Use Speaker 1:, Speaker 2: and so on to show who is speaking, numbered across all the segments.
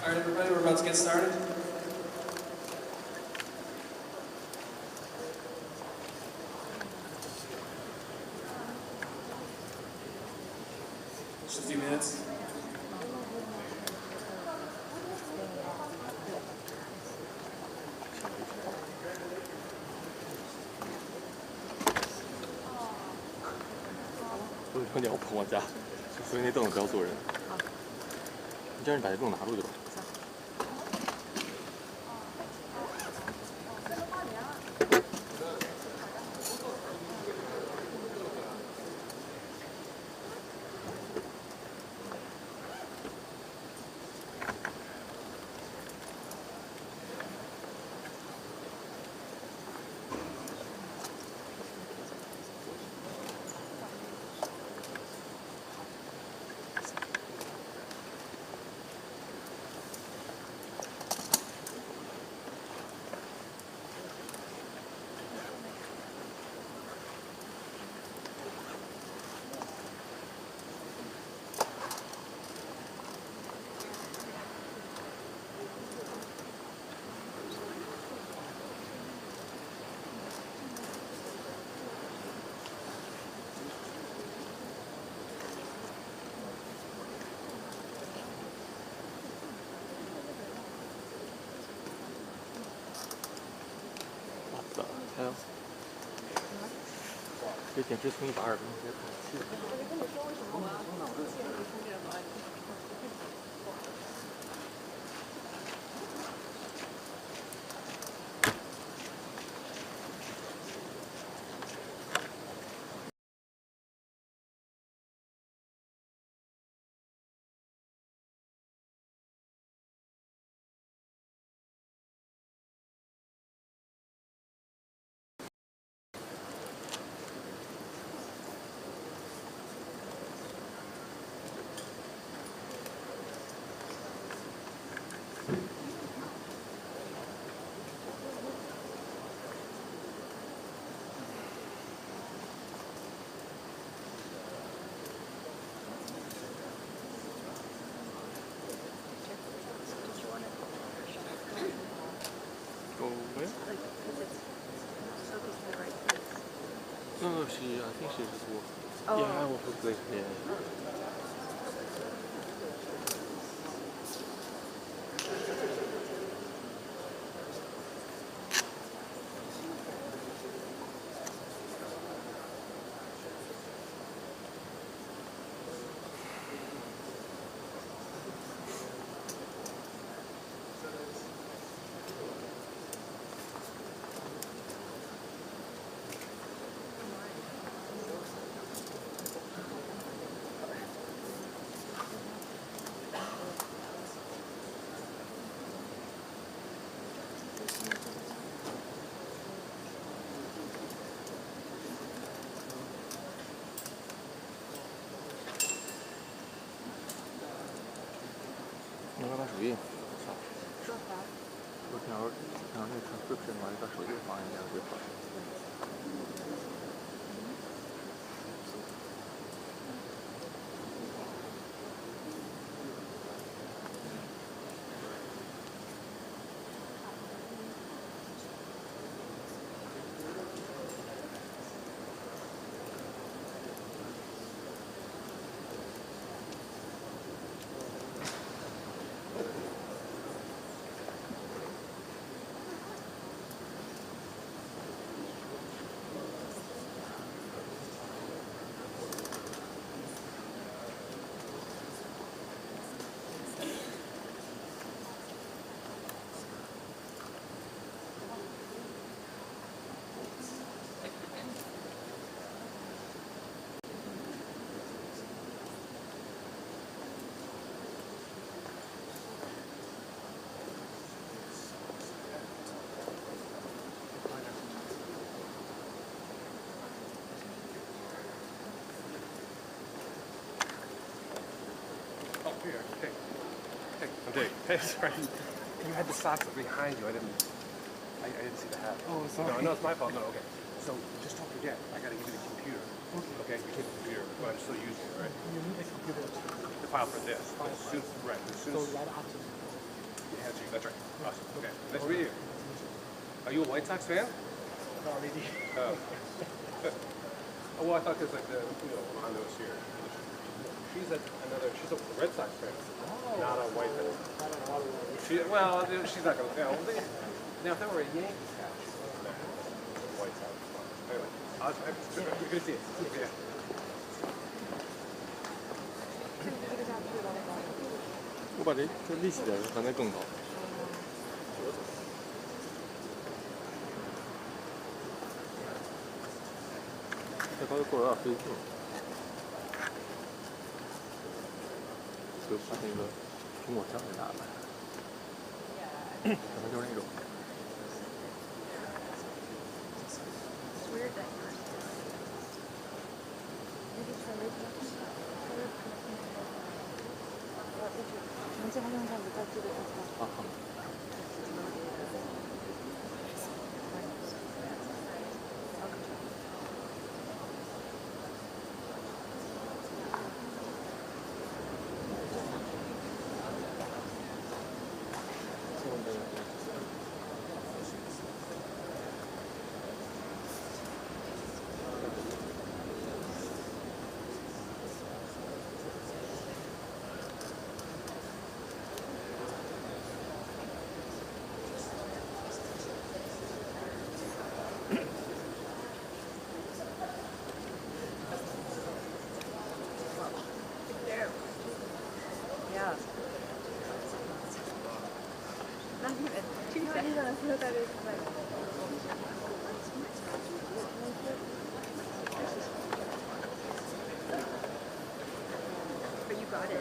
Speaker 1: All right, everybody, we're about to get started. Just a few minutes.
Speaker 2: 我有点我碰我家，所以那凳子不要坐人。你叫人把这凳拿出去吧。呀。这电池从120分直接跑7。
Speaker 3: 我就跟你说为什么我要放弃这个充电宝？No,
Speaker 2: I think she just walked. Oh. Yeah, I walked like, yeah.我把手机操！
Speaker 3: 说啥？
Speaker 2: 我平常那transcription 嘛，把手机放一下就好了。
Speaker 4: Here, hey, I'm Dave. Hey, sorry. You had the socks behind you. I didn't see the hat.
Speaker 1: Oh, sorry.
Speaker 4: No, it's my fault. No, okay. So just don't forget. I gotta give you the computer. Okay, you take the computer, but I'm still using it, right?
Speaker 1: You need a computer
Speaker 4: The file for this. As soon, right. As soon
Speaker 1: so
Speaker 4: as
Speaker 1: right after.
Speaker 4: yeah, that's right. Awesome. Okay. Nice to meet you. Are you a White Sox fan?
Speaker 1: Not really.
Speaker 4: Oh, well, I thought because like the Hondo was here. She's a Red Sox fan, not a White fan. She's not gonna. Now if there were a Yankees hat, she's not a White Sox fan. Anyway, good to see you. Yeah.
Speaker 2: 我把这立起来，刚才更高。这高的过有点费劲。就发现一个苹果酱的大卖，可能就是那种。啊好。
Speaker 3: you got it.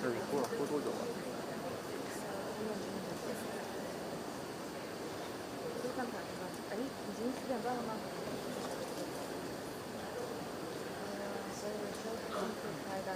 Speaker 2: 这是播多久了？
Speaker 3: 哎，已经4点半了吗？所以说开单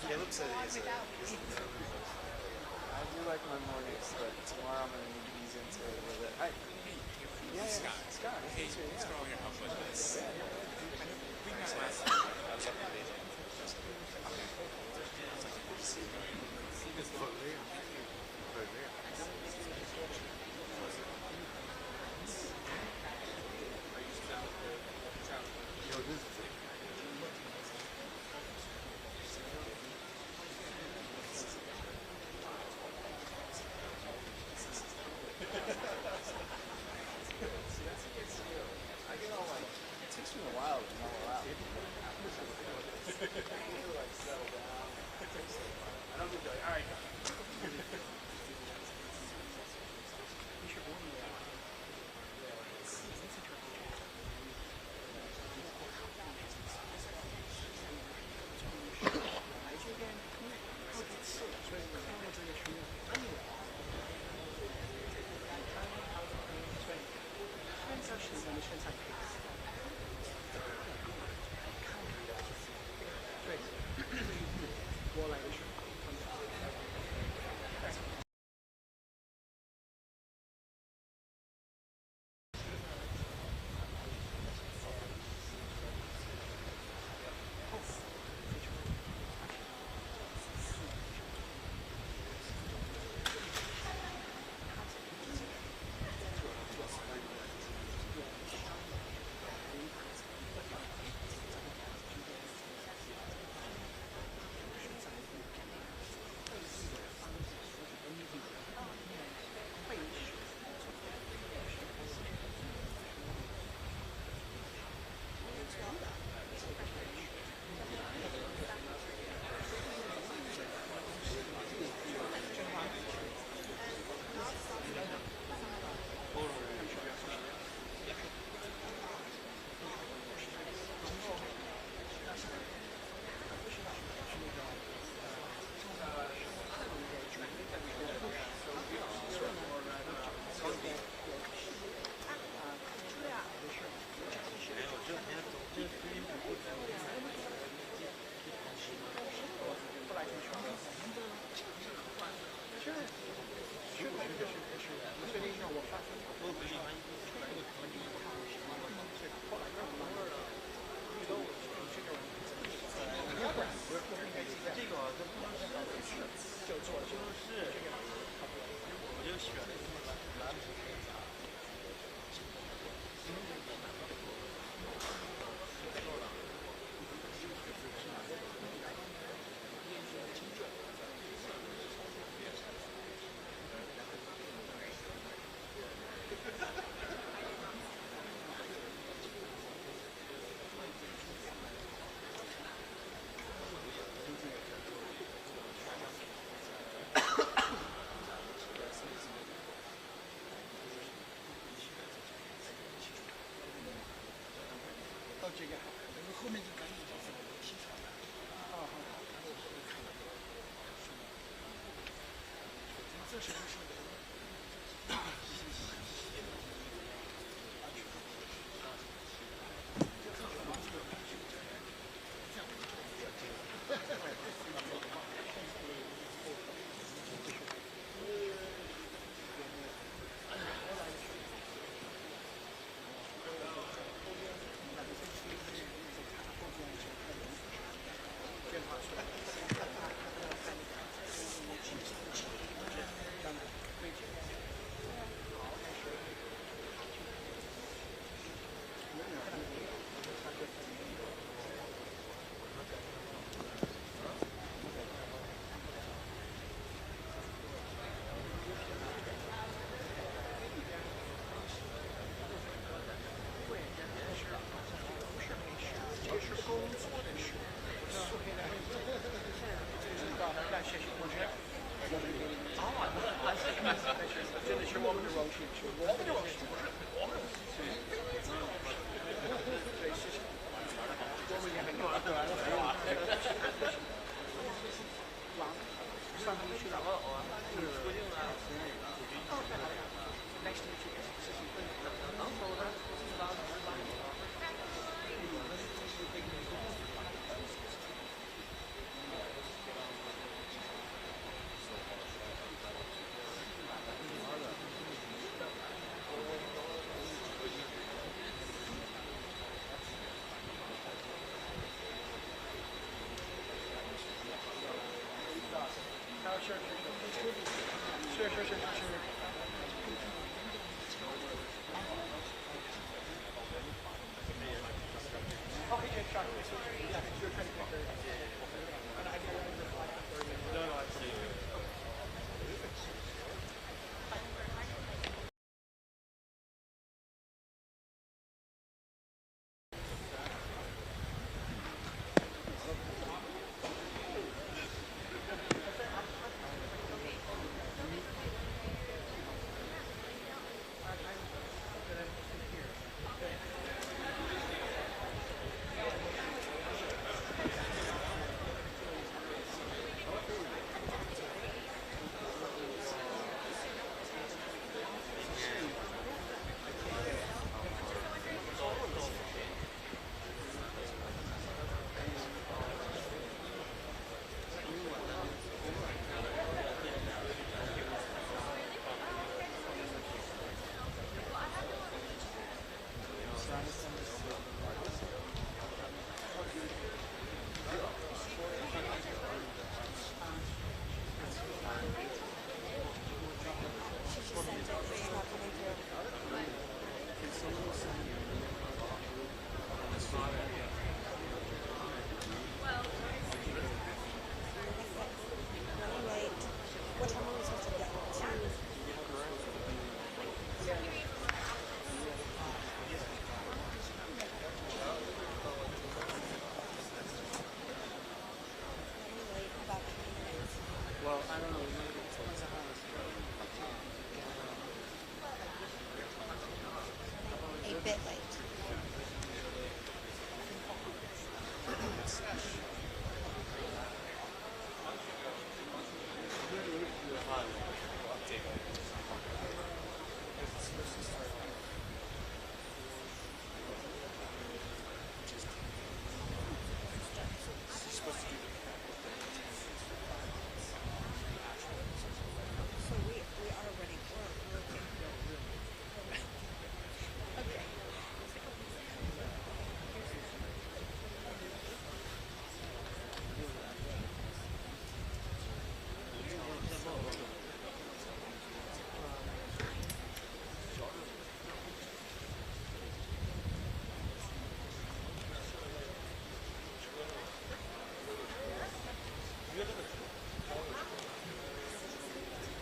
Speaker 5: Caleb said he's a
Speaker 6: I do like my mornings, but tomorrow I'm gonna need to ease into it a little bit. Yeah, Scott.
Speaker 5: hey, what's going on here? How much this?
Speaker 1: 这个后面就赶紧找提场了。好。这是不是？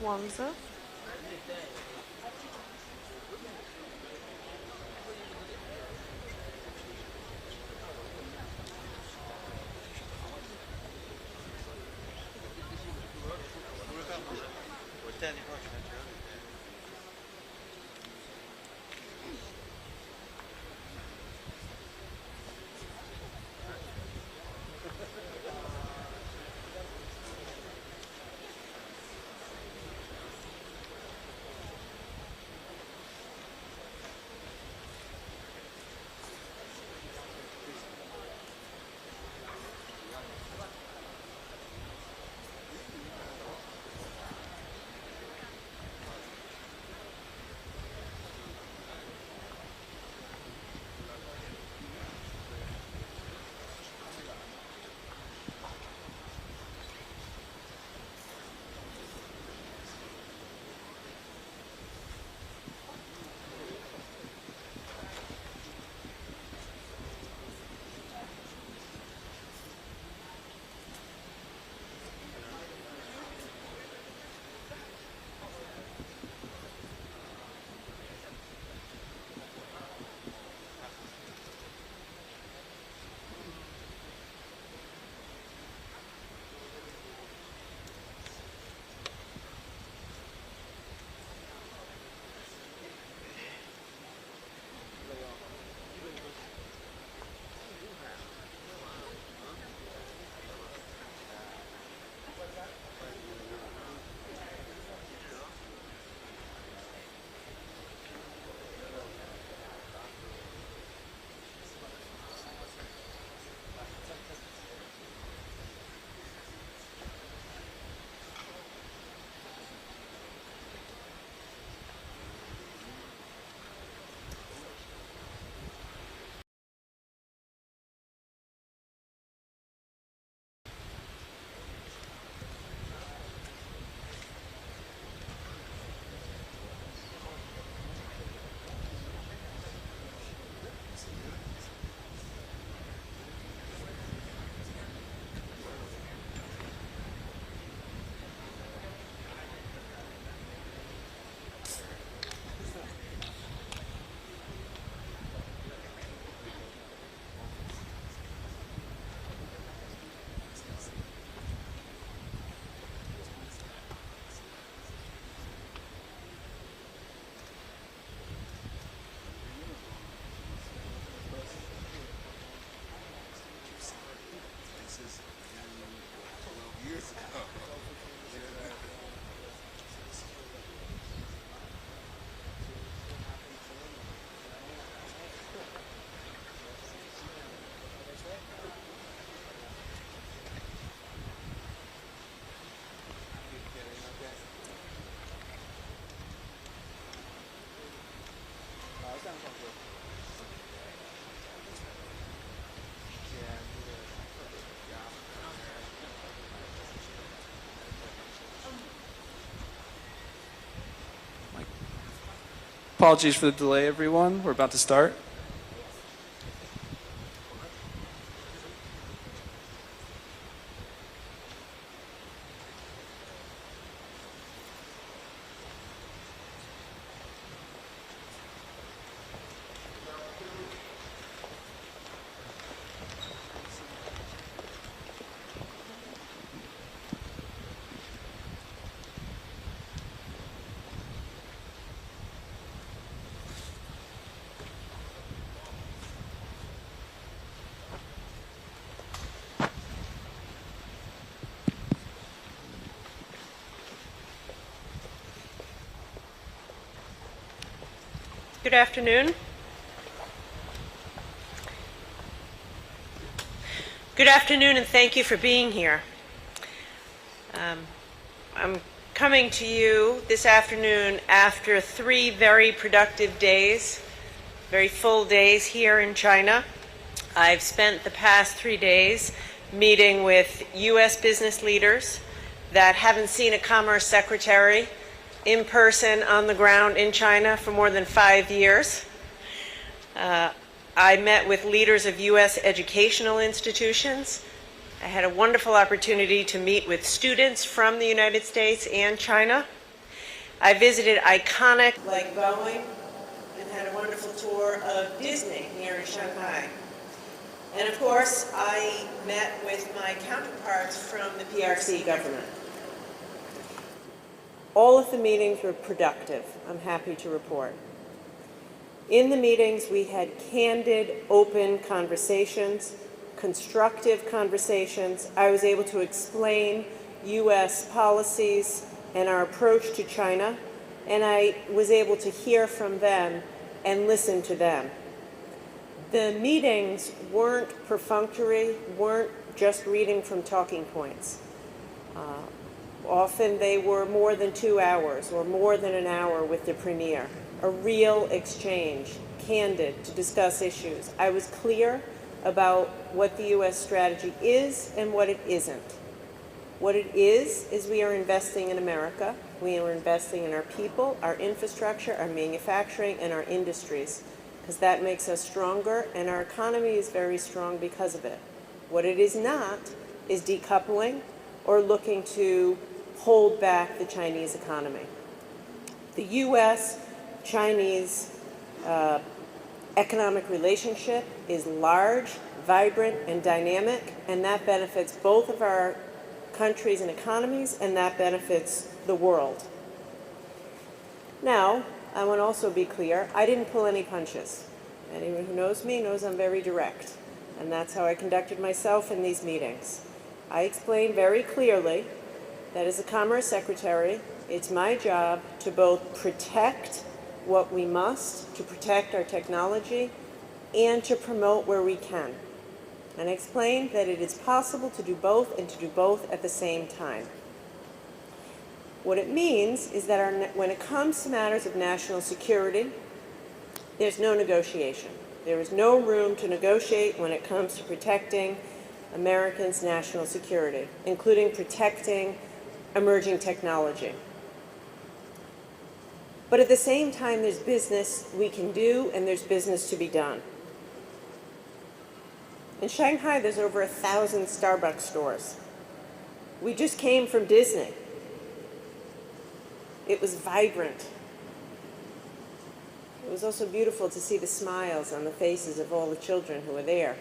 Speaker 3: 王子。
Speaker 6: 我带那块全折给他。思考。Apologies for the delay, everyone. We're about to start.
Speaker 7: Good afternoon. Good afternoon, and thank you for being here. I'm coming to you this afternoon after 3 very productive days, very full days here in China. I've spent the past 3 days meeting with U.S. business leaders that haven't seen a commerce secretary in person on the ground in China for more than 5 years. I met with leaders of U.S. educational institutions. I had a wonderful opportunity to meet with students from the United States and China. I visited iconic like Boeing and had a wonderful tour of Disney here in Shanghai. And of course, I met with my counterparts from the PRC government. All of the meetings were productive, I'm happy to report. In the meetings, we had candid, open conversations, constructive conversations. I was able to explain U.S. policies and our approach to China, and I was able to hear from them and listen to them. The meetings weren't perfunctory, weren't just reading from talking points. Often they were more than 2 hours or more than an hour with the premier. A real exchange, candid, to discuss issues. I was clear about what the U.S. strategy is and what it isn't. What it is we are investing in America. We are investing in our people, our infrastructure, our manufacturing, and our industries, because that makes us stronger, and our economy is very strong because of it. What it is not is decoupling or looking to hold back the Chinese economy. The U.S.-Chinese economic relationship is large, vibrant, and dynamic, and that benefits both of our countries and economies, and that benefits the world. Now, I want to also be clear, I didn't pull any punches. Anyone who knows me knows I'm very direct, and that's how I conducted myself in these meetings. I explained very clearly that as a Commerce Secretary, it's my job to both protect what we must, to protect our technology, and to promote where we can. And I explained that it is possible to do both and to do both at the same time. What it means is that when it comes to matters of national security, there's no negotiation. There is no room to negotiate when it comes to protecting Americans' national security, including protecting emerging technology. But at the same time, there's business we can do and there's business to be done. In Shanghai, there's over 1,000 Starbucks stores. We just came from Disney. It was vibrant. It was also beautiful to see the smiles on the faces of all the children who were there.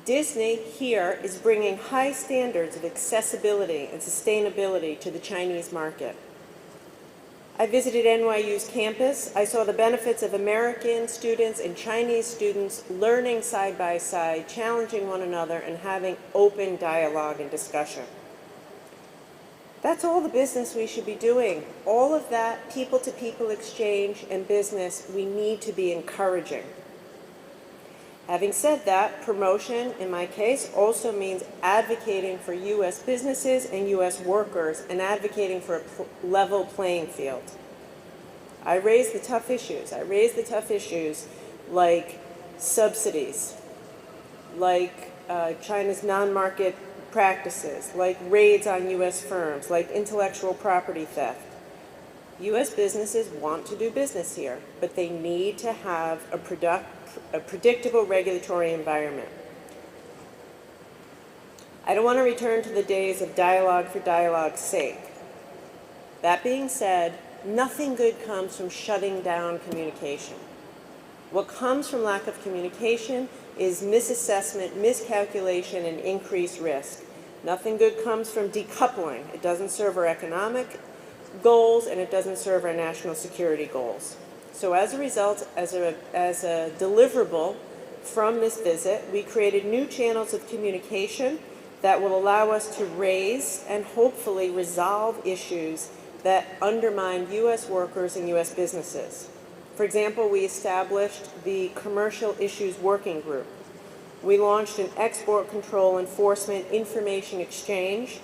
Speaker 7: Disney here is bringing high standards of accessibility and sustainability to the Chinese market. I visited NYU's campus. I saw the benefits of American students and Chinese students learning side by side, challenging one another, and having open dialogue and discussion. That's all the business we should be doing. All of that people-to-people exchange and business we need to be encouraging. Having said that, promotion, in my case, also means advocating for U.S. businesses and U.S. workers and advocating for a level playing field. I raise the tough issues. I raise the tough issues like subsidies, like China's non-market practices, like raids on U.S. firms, like intellectual property theft. U.S. businesses want to do business here, but they need to have a predictable regulatory environment. I don't want to return to the days of dialogue for dialogue's sake. That being said, nothing good comes from shutting down communication. What comes from lack of communication is misassessment, miscalculation, and increased risk. Nothing good comes from decoupling. It doesn't serve our economic goals, and it doesn't serve our national security goals. So as a result, as a deliverable from this visit, we created new channels of communication that will allow us to raise and hopefully resolve issues that undermine U.S. workers and U.S. businesses. For example, we established the Commercial Issues Working Group. We launched an export control enforcement information exchange.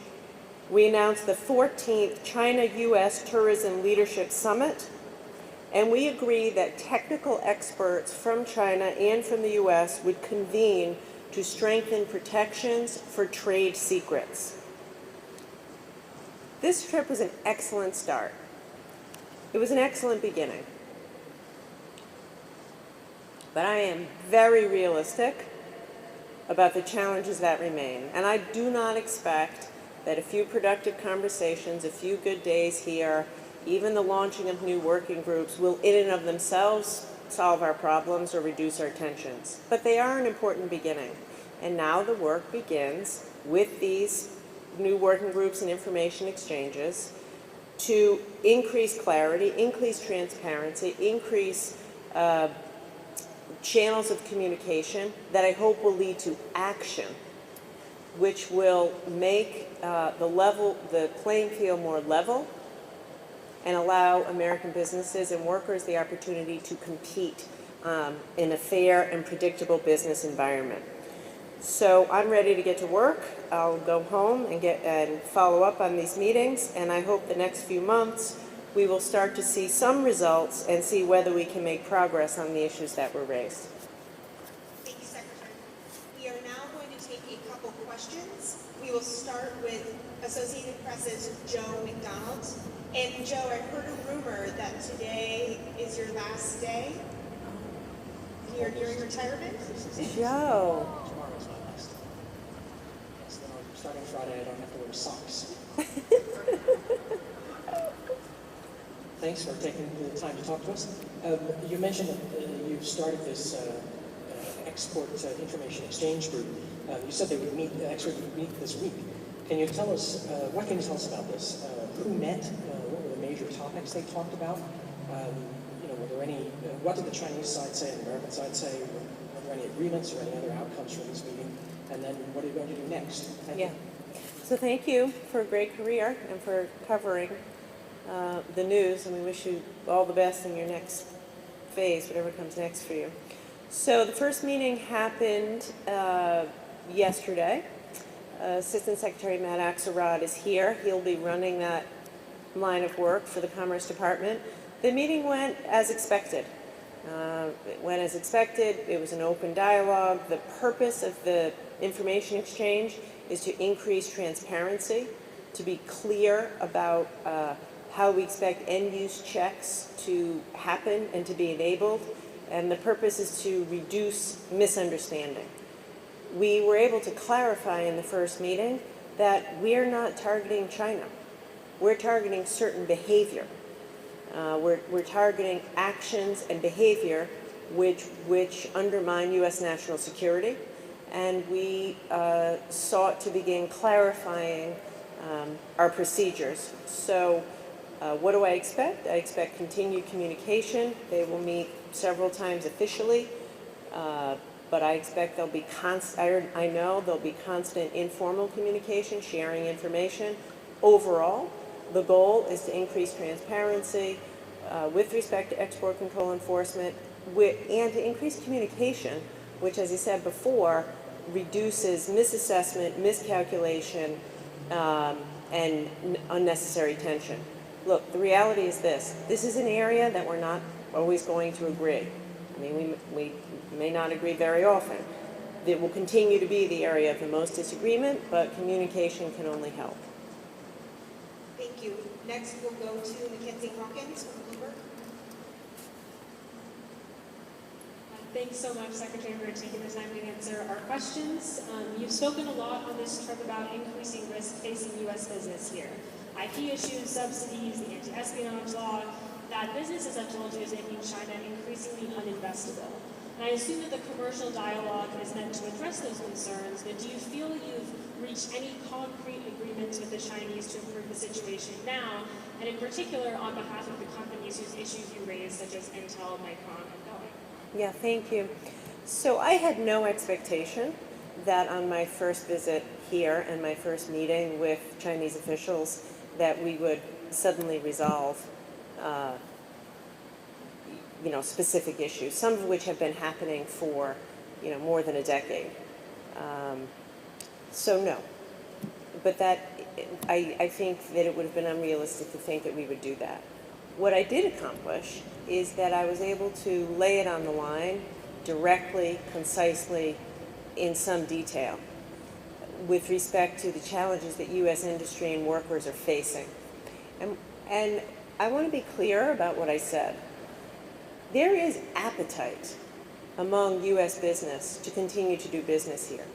Speaker 7: We announced the 14th China-U.S. Tourism Leadership Summit, and we agreed that technical experts from China and from the U.S. would convene to strengthen protections for trade secrets. This trip was an excellent start. It was an excellent beginning. But I am very realistic about the challenges that remain, and I do not expect that a few productive conversations, a few good days here, even the launching of new working groups will in and of themselves solve our problems or reduce our tensions. But they are an important beginning. And now the work begins with these new working groups and information exchanges to increase clarity, increase transparency, increase channels of communication that I hope will lead to action, which will make the playing field more level and allow American businesses and workers the opportunity to compete in a fair and predictable business environment. So I'm ready to get to work. I'll go home and follow up on these meetings, and I hope the next few months we will start to see some results and see whether we can make progress on the issues that were raised.
Speaker 8: Thank you, Secretary. We are now going to take a couple questions. We will start with Associated Press's Joe McDonald. And Joe, I heard a rumor that today is your last day during retirement.
Speaker 7: Joe.
Speaker 1: Tomorrow's my last day. Yes, then starting Friday, I don't have to wear socks. Thanks for taking the time to talk to us. You mentioned that you started this export information exchange group. You said they would meet, experts would meet this week. Can you tell us, what can you tell us about this? Who met? What were the major topics they talked about? Were there any, what did the Chinese side say and the American side say? Were there any agreements or any other outcomes from this meeting? And then what are you going to do next? Thank you.
Speaker 7: So thank you for a great career and for covering the news, and we wish you all the best in your next phase, whatever comes next for you. So the first meeting happened yesterday. Assistant Secretary Matt Axelrod is here. He'll be running that line of work for the Commerce Department. The meeting went as expected. It went as expected. It was an open dialogue. The purpose of the information exchange is to increase transparency, to be clear about how we expect end-use checks to happen and to be enabled, and the purpose is to reduce misunderstanding. We were able to clarify in the first meeting that we're not targeting China. We're targeting certain behavior. We're targeting actions and behavior which undermine U.S. national security, and we sought to begin clarifying our procedures. So What do I expect? I expect continued communication. They will meet several times officially, but I expect there'll be I know there'll be constant informal communication, sharing information. Overall, the goal is to increase transparency with respect to export control enforcement and to increase communication, which, as I said before, reduces misassessment, miscalculation, and unnecessary tension. Look, the reality is this. This is an area that we're not always going to agree. I mean, we may not agree very often. It will continue to be the area of the most disagreement, but communication can only help.
Speaker 8: Thank you. Next, we'll go to Mackenzie Hawkins from Bloomberg.
Speaker 9: Thanks so much, Secretary, for taking the time to answer our questions. You've spoken a lot on this trip about increasing risk facing U.S. business here. IP issues, subsidies, the anti-espionage law, that business, as I've told you, is making China increasingly uninvestable. And I assume that the commercial dialogue is meant to address those concerns, but do you feel you've reached any concrete agreements with the Chinese to improve the situation now, and in particular on behalf of the companies whose issues you raised, such as Intel, Micron, and Boeing?
Speaker 7: Yeah, thank you. So I had no expectation that on my first visit here and my first meeting with Chinese officials that we would suddenly resolve specific issues, some of which have been happening for more than a decade. So no, but I think that it would have been unrealistic to think that we would do that. What I did accomplish is that I was able to lay it on the line directly, concisely, in some detail with respect to the challenges that U.S. industry and workers are facing. And I want to be clear about what I said. There is appetite among U.S. business to continue to do business here.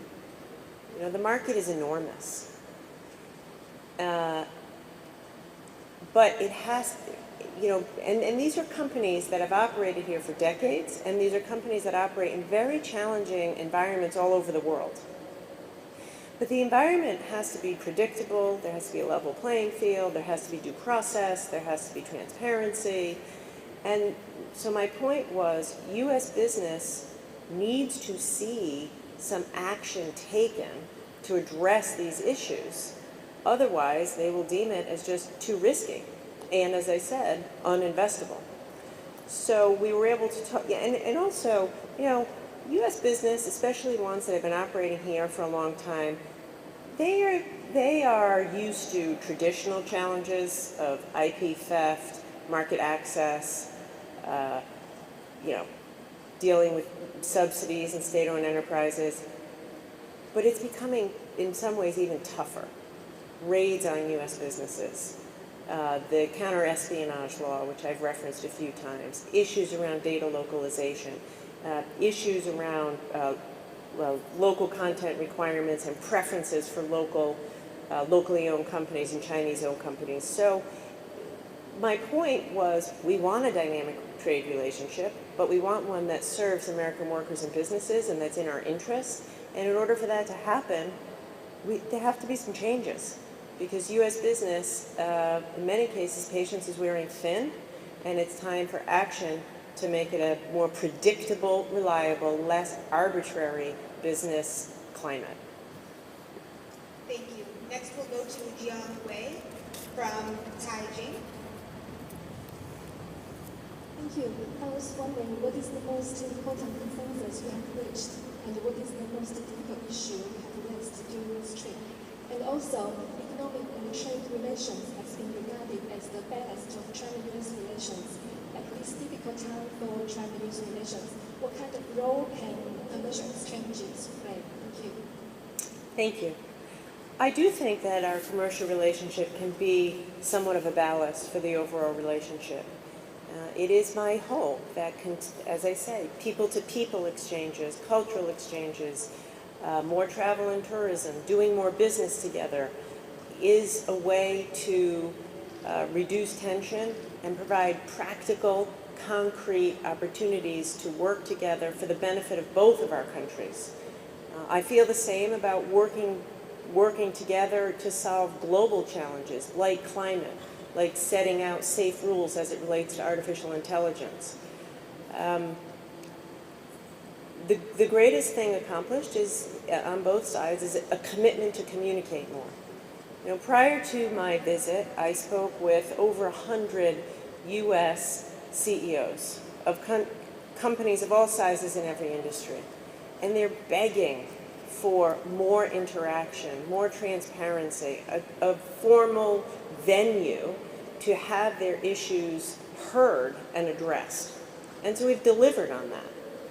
Speaker 7: The market is enormous. But it has, and these are companies that have operated here for decades, and these are companies that operate in very challenging environments all over the world. But the environment has to be predictable, there has to be a level playing field, there has to be due process, there has to be transparency. And so my point was, U.S. business needs to see some action taken to address these issues. Otherwise, they will deem it as just too risky. And as I said, uninvestable. So we were able to talk, and also, U.S. business, especially ones that have been operating here for a long time, they are used to traditional challenges of IP theft, market access, dealing with subsidies and state-owned enterprises. But it's becoming, in some ways, even tougher. Raids on U.S. businesses, the counter-espionage law, which I've referenced a few times, issues around data localization, issues around local content requirements and preferences for locally owned companies and Chinese-owned companies. So my point was, we want a dynamic trade relationship, but we want one that serves American workers and businesses and that's in our interest. And in order for that to happen, there have to be some changes, because U.S. business, in many cases, patience is wearing thin, and it's time for action to make it a more predictable, reliable, less arbitrary business climate.
Speaker 8: Thank you. Next, we'll go to Jian Wei from TAIPEI.
Speaker 10: Thank you. I was wondering, what is the most important consensus you have reached, and what is the most difficult issue you have raised during this trip? And also, economic and trade relations has been regarded as the ballast of China-U.S. relations. At this difficult time for China-U.S. relations, what kind of role can commercial exchanges play? Thank you.
Speaker 7: Thank you. I do think that our commercial relationship can be somewhat of a ballast for the overall relationship. It is my hope that, as I say, people-to-people exchanges, cultural exchanges, more travel and tourism, doing more business together is a way to reduce tension and provide practical, concrete opportunities to work together for the benefit of both of our countries. I feel the same about working together to solve global challenges like climate, like setting out safe rules as it relates to artificial intelligence. The greatest thing accomplished is, on both sides, is a commitment to communicate more. You know, prior to my visit, I spoke with over 100 U.S. CEOs of companies of all sizes in every industry, and they're begging for more interaction, more transparency, a formal venue to have their issues heard and addressed. And so we've delivered on that.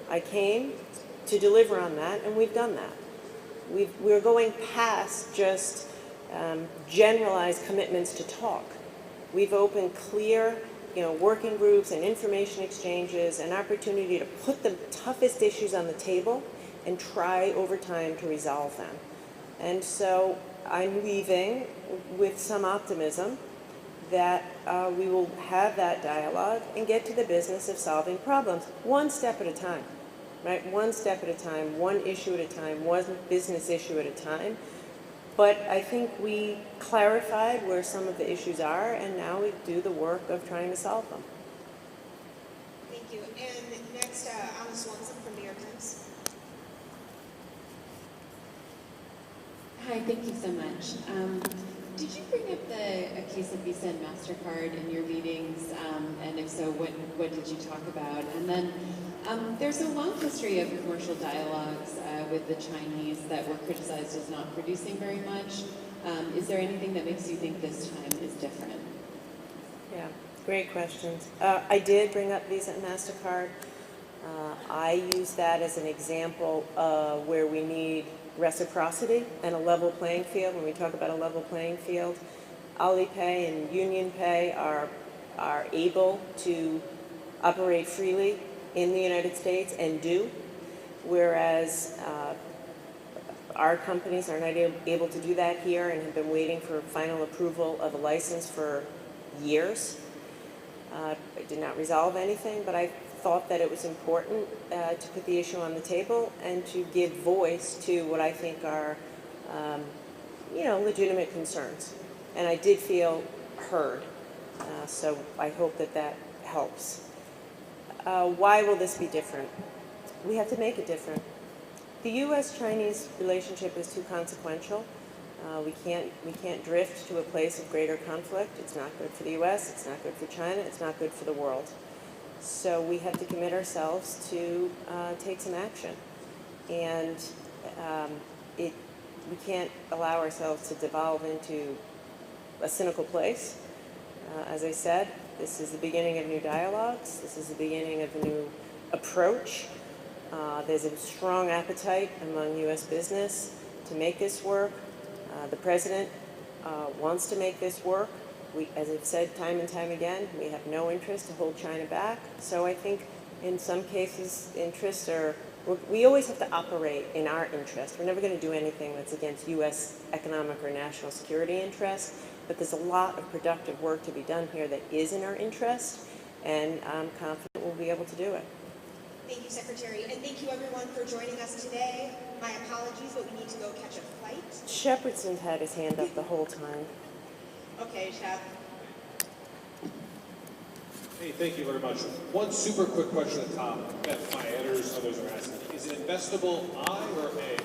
Speaker 7: I came to deliver on that, and we've done that. We're going past just generalized commitments to talk. We've opened clear, working groups and information exchanges, an opportunity to put the toughest issues on the table and try over time to resolve them. And so I'm leaving with some optimism that we will have that dialogue and get to the business of solving problems one step at a time, right? One step at a time, one issue at a time, one business issue at a time. But I think we clarified where some of the issues are, and now we do the work of trying to solve them.
Speaker 8: Thank you. And next, Anna Swanson from New York Times.
Speaker 11: Hi, thank you so much. Did you bring up a case of Visa and MasterCard in your meetings? And if so, what did you talk about? And then there's a long history of commercial dialogues with the Chinese that were criticized as not producing very much. Is there anything that makes you think this time is different?
Speaker 7: Yeah, great questions. I did bring up Visa and MasterCard. I use that as an example where we need reciprocity and a level playing field. When we talk about a level playing field, Alipay and UnionPay are able to operate freely in the United States and do, whereas our companies are not able to do that here and have been waiting for final approval of a license for years. It did not resolve anything, but I thought that it was important to put the issue on the table and to give voice to what I think are, legitimate concerns. And I did feel heard, so I hope that that helps. Why will this be different? We have to make it different. The U.S.-Chinese relationship is too consequential. We can't drift to a place of greater conflict. It's not good for the U.S., it's not good for China, it's not good for the world. So we have to commit ourselves to take some action. And we can't allow ourselves to devolve into a cynical place. As I said, this is the beginning of new dialogues. This is the beginning of a new approach. There's a strong appetite among U.S. business to make this work. The president wants to make this work. As I've said time and time again, we have no interest to hold China back. So I think in some cases, interests are, we always have to operate in our interest. We're never going to do anything that's against U.S. economic or national security interests, but there's a lot of productive work to be done here that is in our interest, and I'm confident we'll be able to do it.
Speaker 8: Thank you, Secretary, and thank you everyone for joining us today. My apologies, but we need to go catch a flight.
Speaker 7: Shepardson had his hand up the whole time.
Speaker 8: Okay, Shep.
Speaker 12: Hey, thank you very much. One super quick question at the top that my editors, others are asking. Is it investable I or A?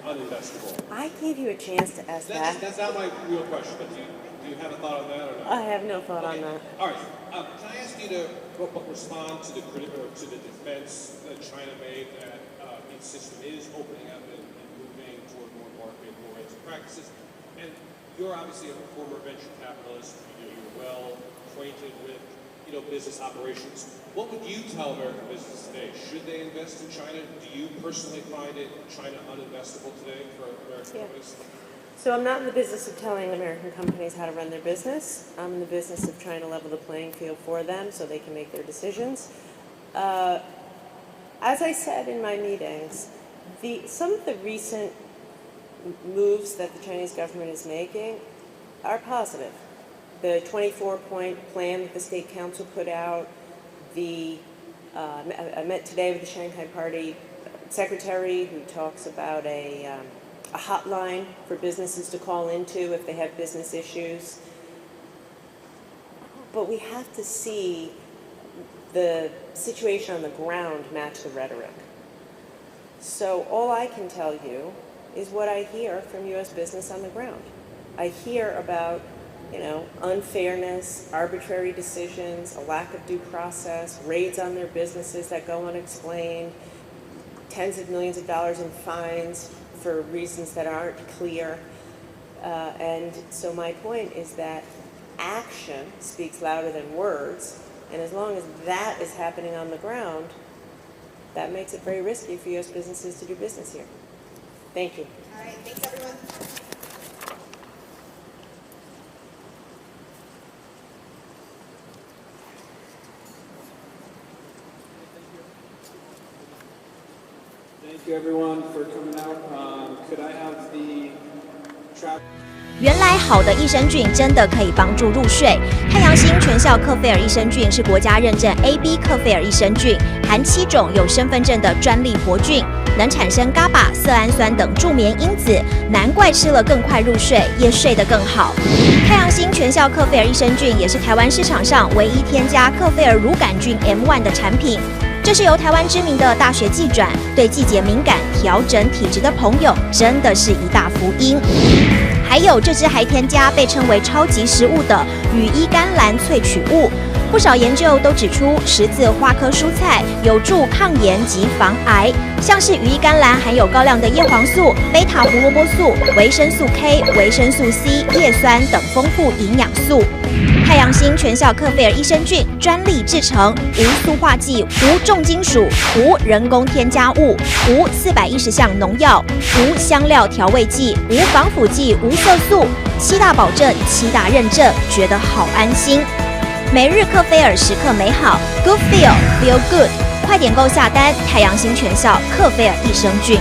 Speaker 12: Uninvestable? I
Speaker 7: gave you a chance to ask that.
Speaker 12: That's not my real question, but do you have a thought on that or not?
Speaker 7: I have no thought on that.
Speaker 12: All right. Can I ask you to respond to the defense that China made that its system is opening up and moving toward more market, more rights practices? And you're obviously a former venture capitalist. You're well acquainted with business operations. What would you tell American business today? Should they invest in China? Do you personally find China uninvestable today for American companies?
Speaker 7: So I'm not in the business of telling American companies how to run their business. I'm in the business of trying to level the playing field for them so they can make their decisions. As I said in my meetings, some of the recent moves that the Chinese government is making are positive. The 24-point plan that the State Council put out, I met today with the Shanghai Party secretary who talks about a hotline for businesses to call into if they have business issues. but we have to see the situation on the ground match the rhetoric. So all I can tell you is what I hear from U.S. business on the ground. I hear about, unfairness, arbitrary decisions, a lack of due process, raids on their businesses that go unexplained, tens of millions of dollars in fines for reasons that aren't clear. And so my point is that action speaks louder than words, and as long as that is happening on the ground, that makes it very risky for U.S. businesses to do business here. Thank you.
Speaker 8: All right, thanks everyone.
Speaker 13: Thank you everyone for coming out. Could I have the trap?
Speaker 14: 原来好的益生菌真的可以帮助入睡。太阳星全效克菲尔益生菌是国家认证 AB 克菲尔益生菌，含7种有身份证的专利活菌，能产生 GABA、色氨酸等助眠因子，难怪吃了更快入睡，也睡得更好。太阳星全效克菲尔益生菌也是台湾市场上唯一添加克菲尔乳杆菌 M1 的产品。这是由台湾知名的大学季转，对季节敏感、调整体质的朋友真的是一大福音。还有这支还添加被称为超级食物的羽衣甘蓝萃取物，不少研究都指出十字花科蔬菜有助抗炎及防癌，像是羽衣甘蓝含有高量的叶黄素、贝塔胡萝卜素、维生素 K、维生素 C、叶酸等丰富营养素。太阳星全效克菲尔益生菌专利制成，无塑化剂、无重金属、无人工添加物、无410项农药、无香料调味剂、无防腐剂、无色素，7大保证、7大认证，觉得好安心。每日克菲尔时刻美好 ，Good Feel Feel Good， 快点购下单！太阳星全效克菲尔益生菌。